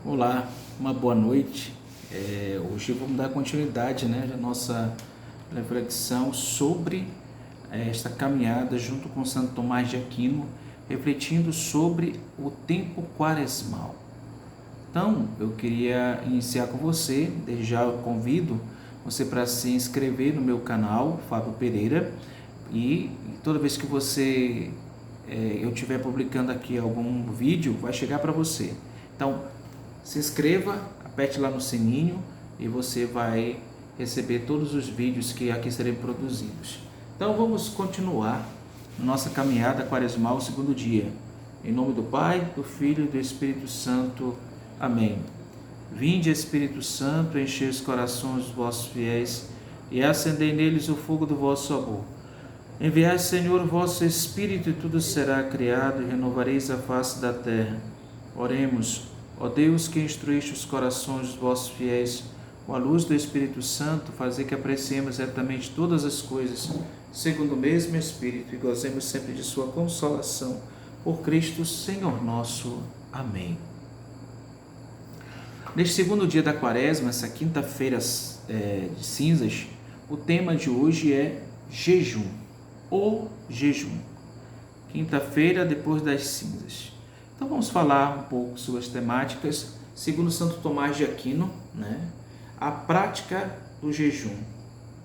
Olá, uma boa noite. Hoje vamos dar continuidade, à nossa reflexão sobre esta caminhada junto com Santo Tomás de Aquino, refletindo sobre o tempo quaresmal. Então, eu queria iniciar com você, desde já eu convido você para se inscrever no meu canal, Fábio Pereira, e toda vez que eu estiver publicando aqui algum vídeo, vai chegar para você. Então, se inscreva, aperte lá no sininho e você vai receber todos os vídeos que aqui serão produzidos. Então vamos continuar nossa caminhada quaresmal, o segundo dia. Em nome do Pai, do Filho e do Espírito Santo. Amém. Vinde, Espírito Santo, enchei os corações dos vossos fiéis e acendei neles o fogo do vosso amor. Enviai, Senhor, o vosso Espírito e tudo será criado e renovareis a face da terra. Oremos. Ó Deus, que instruíste os corações dos vossos fiéis, com a luz do Espírito Santo, fazer que apreciemos retamente todas as coisas, segundo o mesmo Espírito, e gozemos sempre de sua consolação. Por Cristo, Senhor nosso. Amém. Neste segundo dia da Quaresma, essa quinta-feira de cinzas, o tema de hoje é jejum, ou jejum. Quinta-feira depois das cinzas. Então vamos falar um pouco sobre as temáticas, segundo Santo Tomás de Aquino, a prática do jejum.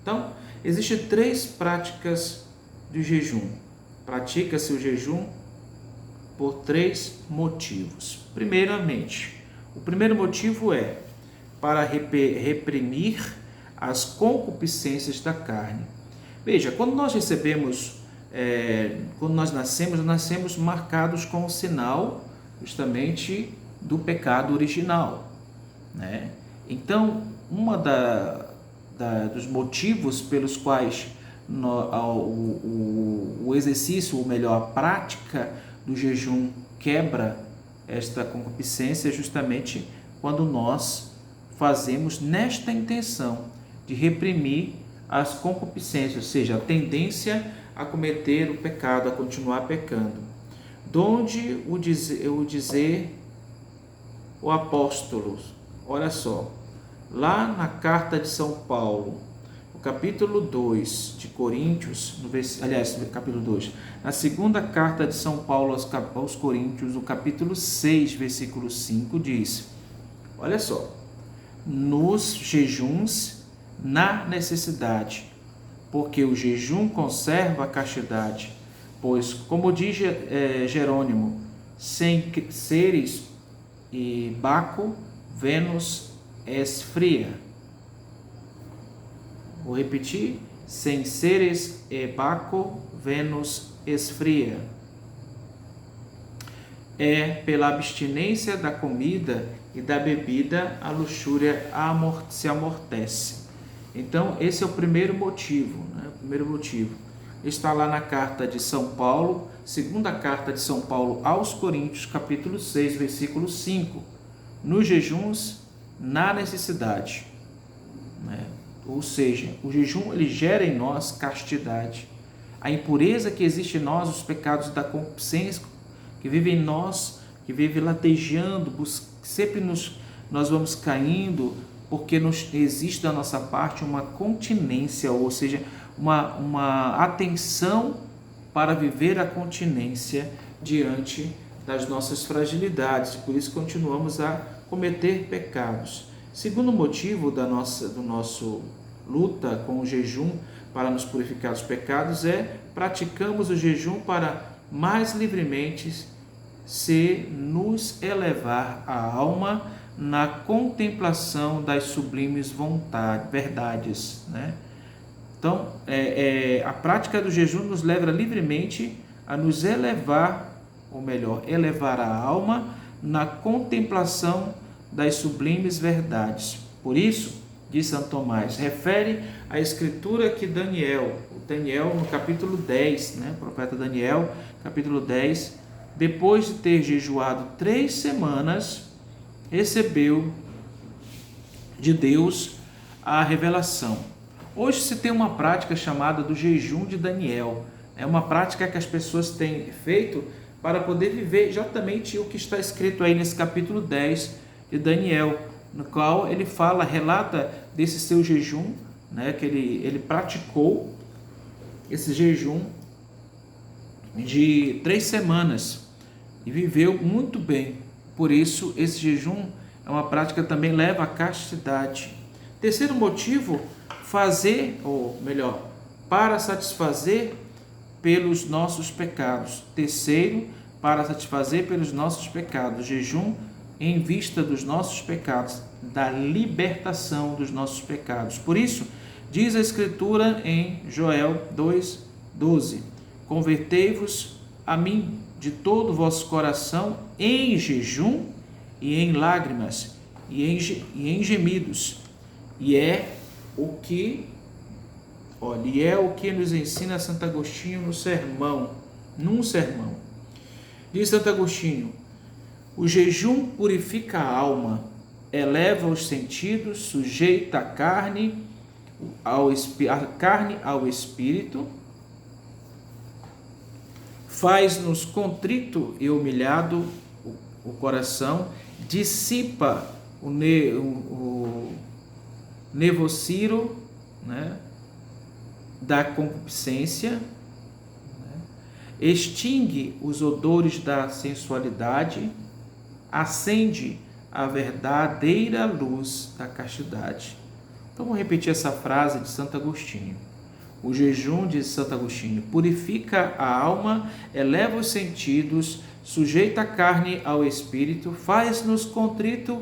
Então, existem 3 práticas do jejum. Pratica-se o jejum por 3 motivos. Primeiramente, o primeiro motivo é para reprimir as concupiscências da carne. Veja, quando nós nascemos marcados com o sinal justamente do pecado original, Então, dos motivos pelos quais o exercício, ou melhor, a prática do jejum quebra esta concupiscência é justamente quando nós fazemos nesta intenção de reprimir as concupiscências, ou seja, a tendência a cometer o pecado, a continuar pecando. Donde o apóstolo, olha só, lá na carta de São Paulo, no capítulo 2 de Coríntios, capítulo 2, na segunda carta de São Paulo aos Coríntios, no capítulo 6, versículo 5, diz, olha só, nos jejuns, na necessidade, porque o jejum conserva a castidade, pois, como diz Jerônimo, sem seres e Baco, Vênus esfria. Vou repetir, sem seres e Baco, Vênus esfria. É pela abstinência da comida e da bebida a luxúria se amortece. Então, esse é o primeiro motivo, O primeiro motivo está lá na carta de São Paulo, segunda carta de São Paulo aos Coríntios, capítulo 6, versículo 5. Nos jejuns, na necessidade. Ou seja, o jejum ele gera em nós castidade. A impureza que existe em nós, os pecados da concupiscência que vivem em nós, que vive latejando, sempre nós vamos caindo, porque existe da nossa parte uma continência, ou seja, uma atenção para viver a continência diante das nossas fragilidades, por isso continuamos a cometer pecados. Segundo motivo da nosso luta com o jejum para nos purificar dos pecados praticamos o jejum para mais livremente nos elevar a alma na contemplação das sublimes verdades, Então, a prática do jejum nos leva livremente a nos elevar, ou melhor, elevar a alma na contemplação das sublimes verdades. Por isso, diz Santo Tomás, refere a escritura que Daniel no capítulo 10, o profeta Daniel, capítulo 10, depois de ter jejuado 3 semanas, recebeu de Deus a revelação. Hoje se tem uma prática chamada do jejum de Daniel. É uma prática que as pessoas têm feito para poder viver exatamente o que está escrito aí nesse capítulo 10, de Daniel, no qual ele relata desse seu jejum, né, que ele praticou esse jejum de 3 semanas e viveu muito bem. Por isso, esse jejum é uma prática que também leva à castidade. Terceiro motivo, para satisfazer pelos nossos pecados. Terceiro, para satisfazer pelos nossos pecados. Jejum em vista dos nossos pecados, da libertação dos nossos pecados. Por isso, diz a Escritura em Joel 2:12: convertei-vos a mim de todo o vosso coração em jejum e em lágrimas e em gemidos. E é o que nos ensina Santo Agostinho num sermão. Diz Santo Agostinho: o jejum purifica a alma, eleva os sentidos, sujeita a carne ao espírito, faz-nos contrito e humilhado o coração, dissipa o nevociro, né, da concupiscência, né, extingue os odores da sensualidade, acende a verdadeira luz da castidade. Então, vou repetir essa frase de Santo Agostinho. O jejum, diz Santo Agostinho, purifica a alma, eleva os sentidos, sujeita a carne ao espírito, faz-nos contrito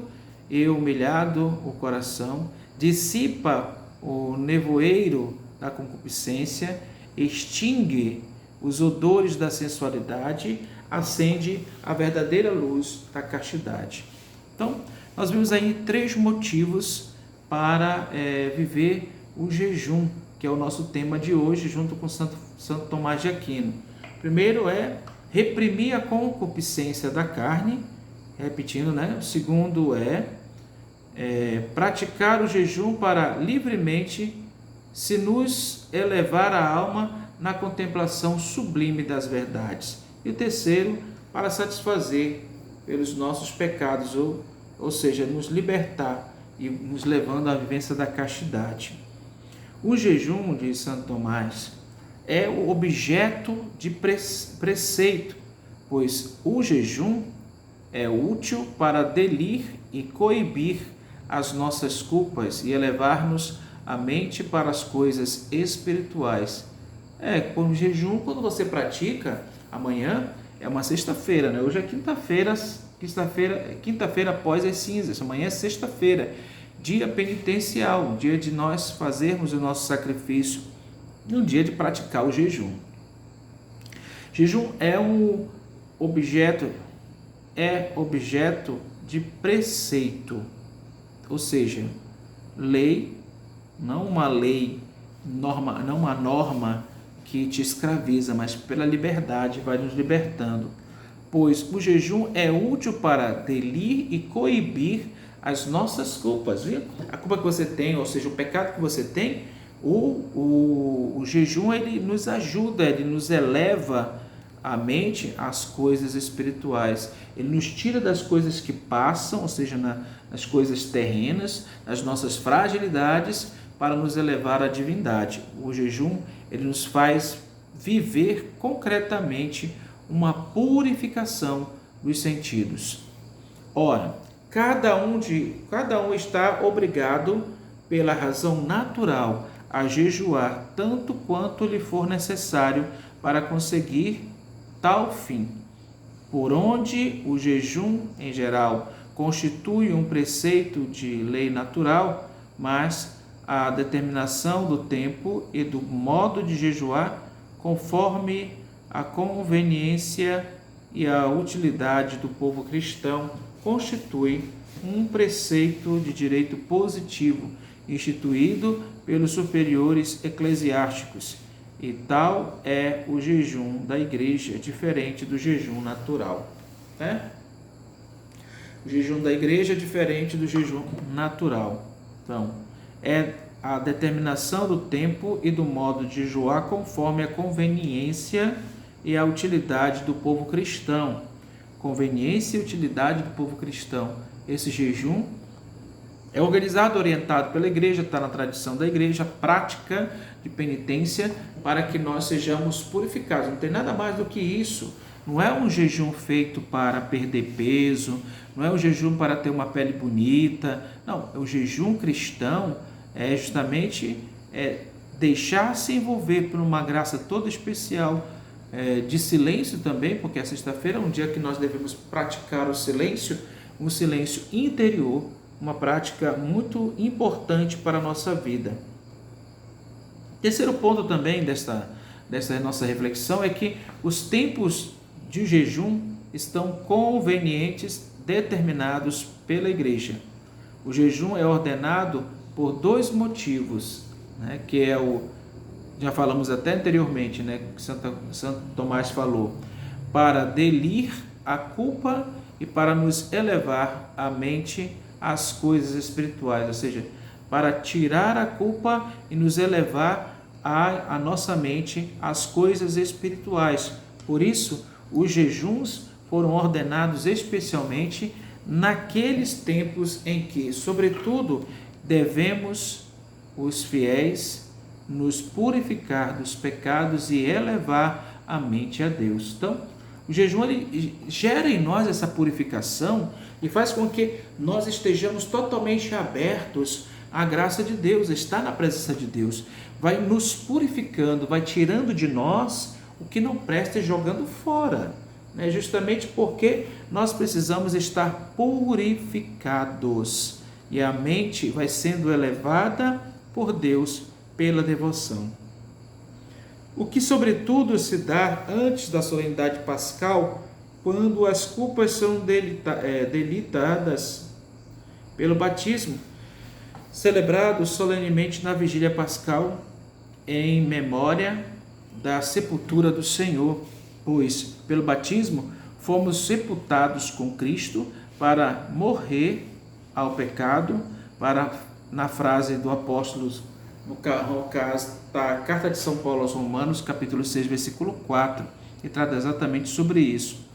e humilhado o coração, dissipa o nevoeiro da concupiscência, extingue os odores da sensualidade, acende a verdadeira luz da castidade. Então, nós vimos aí 3 motivos para viver o jejum, que é o nosso tema de hoje, junto com Santo Tomás de Aquino. Primeiro é reprimir a concupiscência da carne, repetindo, né? O segundo é praticar o jejum para livremente se nos elevar a alma na contemplação sublime das verdades. E o terceiro, para satisfazer pelos nossos pecados, ou seja, nos libertar e nos levando à vivência da castidade. O jejum, diz Santo Tomás, é o objeto de preceito, pois o jejum é útil para delir e coibir as nossas culpas e elevar-nos a mente para as coisas espirituais. Com o jejum, quando você pratica, amanhã é uma sexta-feira, né? Hoje é quinta-feira após as cinzas, amanhã é sexta-feira, dia penitencial, dia de nós fazermos o nosso sacrifício, no dia de praticar o jejum. Jejum é objeto de preceito, ou seja, lei, não uma norma que te escraviza, mas pela liberdade vai nos libertando. Pois o jejum é útil para delir e coibir as nossas culpas. Viu? A culpa que você tem, ou seja, o pecado que você tem, o jejum ele nos ajuda, ele nos eleva a mente às coisas espirituais. Ele nos tira das coisas que passam, ou seja, nas coisas terrenas, das nossas fragilidades, para nos elevar à divindade. O jejum ele nos faz viver concretamente uma purificação dos sentidos. Ora, cada um está obrigado, pela razão natural, a jejuar tanto quanto lhe for necessário para conseguir tal fim. Por onde o jejum, em geral, constitui um preceito de lei natural, mas a determinação do tempo e do modo de jejuar, conforme a conveniência e a utilidade do povo cristão, constitui um preceito de direito positivo instituído pelos superiores eclesiásticos, e tal é o jejum da igreja, diferente do jejum natural. O jejum da igreja é diferente do jejum natural. Então, é a determinação do tempo e do modo de jejuar conforme a conveniência e a utilidade do povo cristão, conveniência e utilidade do povo cristão. Esse jejum é organizado, orientado pela igreja, está na tradição da igreja, prática de penitência para que nós sejamos purificados. Não tem nada mais do que isso. Não é um jejum feito para perder peso, não é um jejum para ter uma pele bonita. Não, o jejum cristão é justamente deixar-se envolver por uma graça toda especial, de silêncio também, porque a sexta-feira é um dia que nós devemos praticar o silêncio, um silêncio interior, uma prática muito importante para a nossa vida. Terceiro ponto também dessa nossa reflexão é que os tempos de jejum estão convenientes, determinados pela igreja. O jejum é ordenado por dois motivos, né, que já falamos até anteriormente, né, que Santo Tomás falou, para delir a culpa e para nos elevar a mente às coisas espirituais, ou seja, para tirar a culpa e nos elevar a nossa mente às coisas espirituais. Por isso, os jejuns foram ordenados especialmente naqueles tempos em que, sobretudo, devemos, os fiéis, nos purificar dos pecados e elevar a mente a Deus. Então, o jejum ele gera em nós essa purificação e faz com que nós estejamos totalmente abertos à graça de Deus, estar na presença de Deus. Vai nos purificando, vai tirando de nós o que não presta e jogando fora. Justamente porque nós precisamos estar purificados e a mente vai sendo elevada por Deus pela devoção. O que sobretudo se dá antes da solenidade pascal, quando as culpas são delitadas pelo batismo, celebrado solenemente na vigília pascal, em memória da sepultura do Senhor, pois pelo batismo fomos sepultados com Cristo para morrer ao pecado, na frase do apóstolo, no caso da carta de São Paulo aos Romanos, capítulo 6, versículo 4, que trata exatamente sobre isso.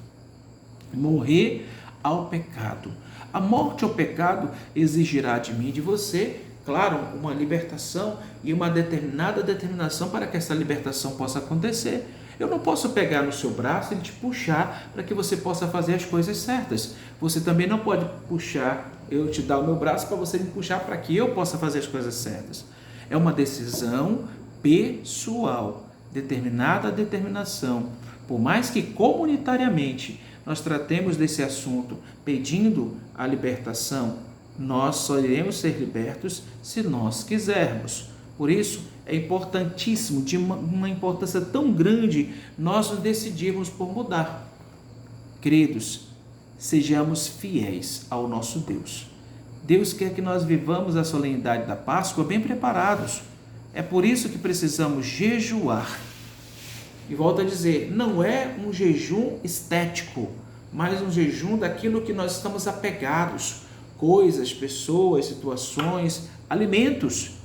Morrer ao pecado. A morte ao pecado exigirá de mim e de você, claro, uma libertação e uma determinada determinação para que essa libertação possa acontecer. Eu não posso pegar no seu braço e te puxar para que você possa fazer as coisas certas. Você também não pode puxar, eu te dar o meu braço para você me puxar para que eu possa fazer as coisas certas. É uma decisão pessoal, determinada determinação. Por mais que comunitariamente nós tratemos desse assunto pedindo a libertação, nós só iremos ser libertos se nós quisermos. Por isso, é importantíssimo, de uma importância tão grande, nós nos decidirmos por mudar. Queridos, sejamos fiéis ao nosso Deus. Deus quer que nós vivamos a solenidade da Páscoa bem preparados. É por isso que precisamos jejuar. E volto a dizer, não é um jejum estético, mas um jejum daquilo que nós estamos apegados. Coisas, pessoas, situações, alimentos.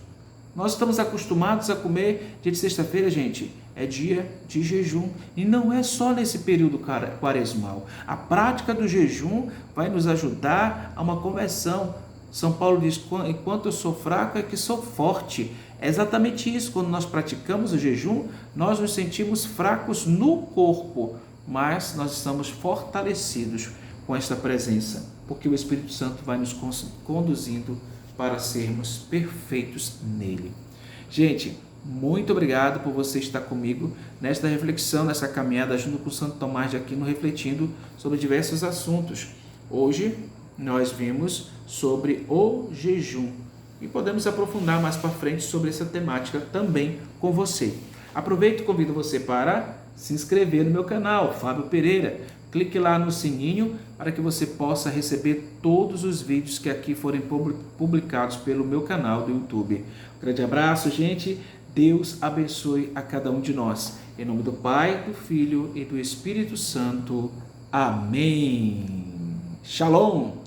Nós estamos acostumados a comer dia de sexta-feira, gente, é dia de jejum. E não é só nesse período quaresmal. A prática do jejum vai nos ajudar a uma conversão. São Paulo diz, enquanto eu sou fraco é que sou forte. É exatamente isso, quando nós praticamos o jejum, nós nos sentimos fracos no corpo, mas nós estamos fortalecidos com esta presença, porque o Espírito Santo vai nos conduzindo para sermos perfeitos nele. Gente, muito obrigado por você estar comigo nesta reflexão, nessa caminhada junto com Santo Tomás de Aquino, refletindo sobre diversos assuntos. Hoje nós vimos sobre o jejum e podemos aprofundar mais para frente sobre essa temática também com você. Aproveito e convido você para se inscrever no meu canal, Fábio Pereira. Clique lá no sininho para que você possa receber todos os vídeos que aqui forem publicados pelo meu canal do YouTube. Um grande abraço, gente. Deus abençoe a cada um de nós. Em nome do Pai, do Filho e do Espírito Santo. Amém. Shalom.